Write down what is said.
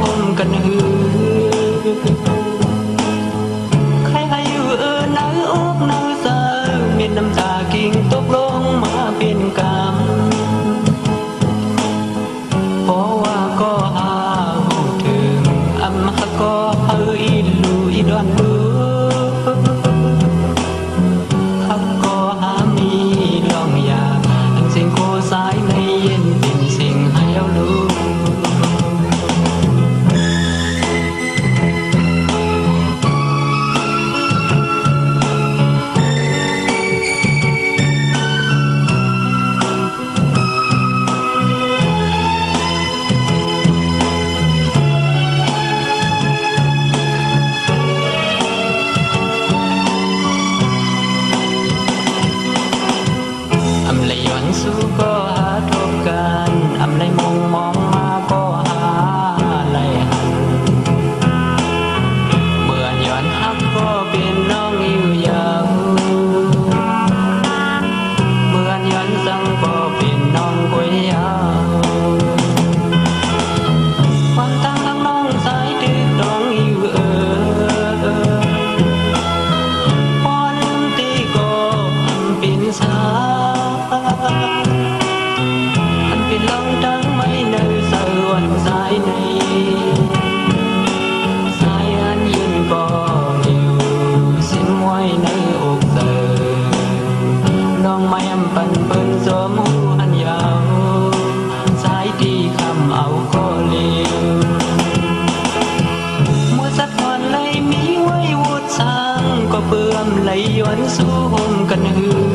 ห่มกันหือใครให้อยู่เนื้ออกเนื้อเสือมีน้ำตากิ่งตกลงมาเป็นกำเพราะว่าก็หาถึงอำมาก็เฮออีลูอีดอนลูฮักก็หามีลองอยากอันสิ่งโคสายในเย็นเป็นสิ่งให้เรารู้อำเลยย้อนสู้ก็หาทบกันอำเลยมองมาก็หาไหลหันเมื่อย้อนฮักก็เป็นน้องอยู่ยาวเมื่อย้อนสั่งก็เป็นน้องก๋วยยาวความต่างทางน้องสายตึกน้องอยู่พอนตีก็อำเป็นสาอันเป็นลองดังไม่เนื้อสวนสายในสายอันยืนก็อยู่สิ้นไว้ในอกเธอน้องไม่อำปันเปิ้นสวมหูอันยาวสายที่คำเอาก็เลี้ยวมัวสัดวันเลยมีไว้วุดสร้างก็เบื่อมไหลย้อนสู้ห่มกันหือ